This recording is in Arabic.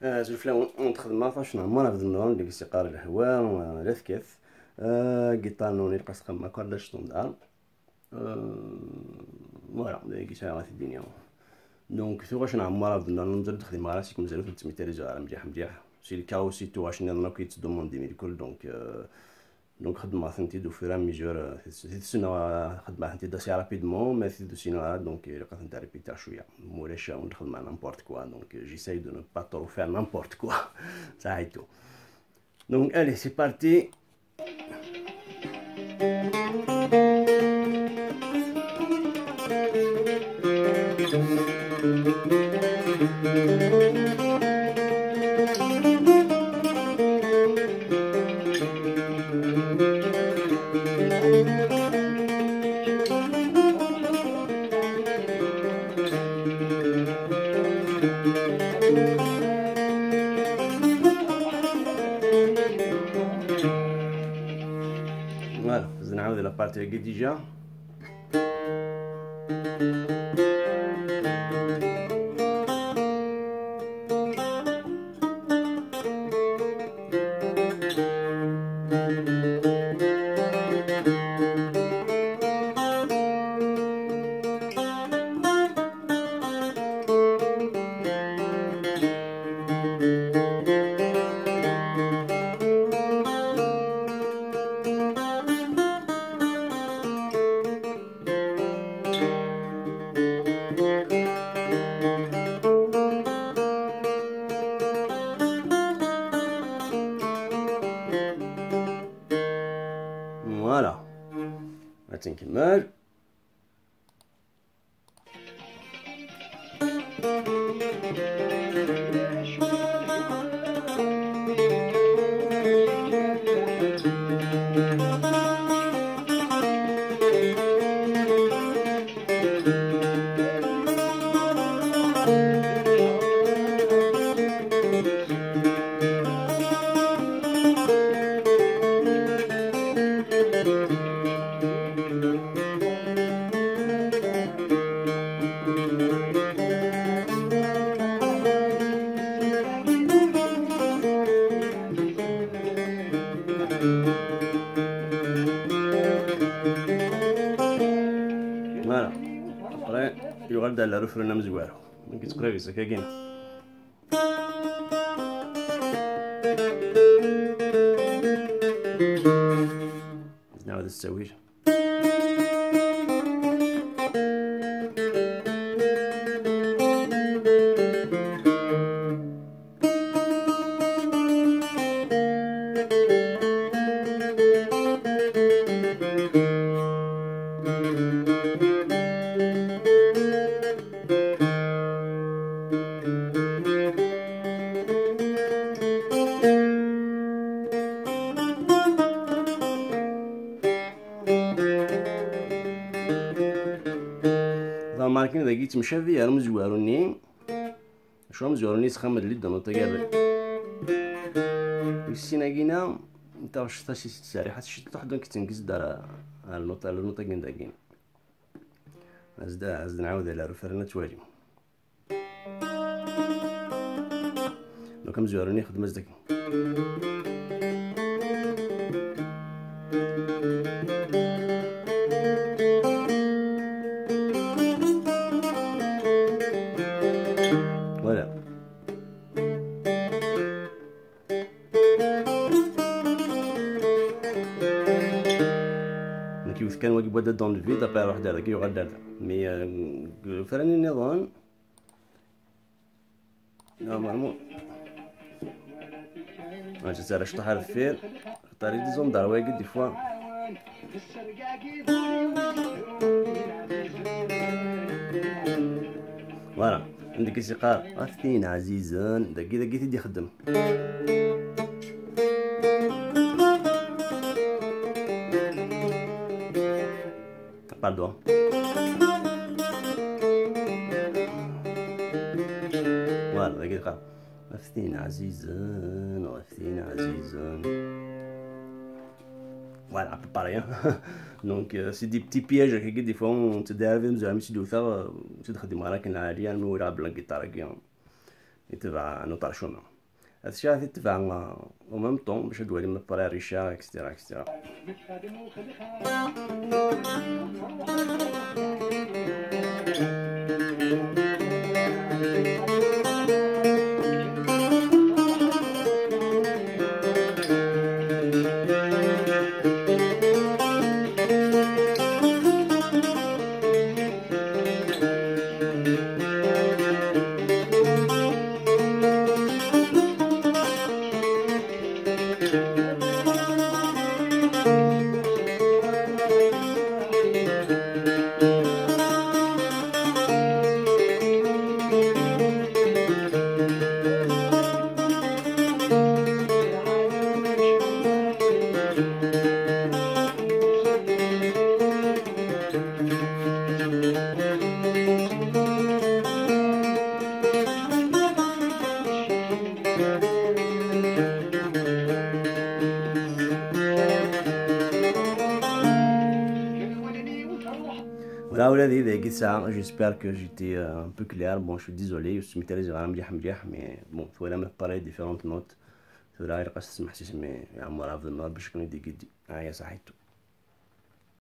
زوج اون تخدم فاش نعمر في النور ديك السيقار الهواء لا ثكث جيتار نوني قاس خما كوردا شطوندار فوالا داك شي غادي الدنيا. دونك ثو واش نعمر في النور نزيد نخدم على راسي مزال في تميتاليزو على مليح مليح سي الكاو سي تو واش نضنا كيتدوموندي مي الكل. دونك خدمة ثنتي دو فيرا ميجور سينا خدمة ثنتي داسي رابيدمون ما في دو سينا دونك لقات نتا ريبيتير شوية مولاش ندخل مع نامبورت كوا. دونك جيساي دو نو با ترو فير نامبورت كوا صحيتو. دونك الي سي بارتي. فوالا باش نعاود لا بارتي هاكي ديجا. فوالا غادي نكمل. فوالا ابري يغال دار لا رفرنا مزوارو ما كيتقريب هكا كاين. نعاود السويج. ماركين داكي تمشى فيها مزواروني شو مزواروني تخمد لي دانو تاكاري السيناكينا نتا واش شتا شي ست ساريحات شي تحضن كتنكز دار النوطه كاين داكين عزد نعاود على رفرنا توالي. دوكا مزواروني خدمه زداك فوالا. كيف كان واجب ودا دون الفيد ابا روح دار كي غدار مي فراني النظام نورمالمون انا جات شطح على الفير طاري دي زون دار واجد دي فوا فوالا. عندك سيقار اثنين عزيزان داكي تيدي يخدم باردون. فوالا داكي تقال اثنين عزيزان واثنين عزيزان فوالا باري. دونك سي دي بتي بياج هكا دي فوا تدافع زعما تدوثا تخدم راك العاليه المورا بلا كيطار كي يتبع نوطار شوما هاد الشيء غادي يتبع او ميم طون باش تولي من الطريق ريشا اكسترا اكسترا. Voilà, ولادي دايك الساعة j'espère que j'étais un peu clair. Bon, je suis désolé, سميتها لي زغال مليح مي بون ثولا من باري ديفيرونت نوت ثولا غير قاس تسمح تسمي عمر عبد النور باش كون يدي قدي. هيا صحيتو.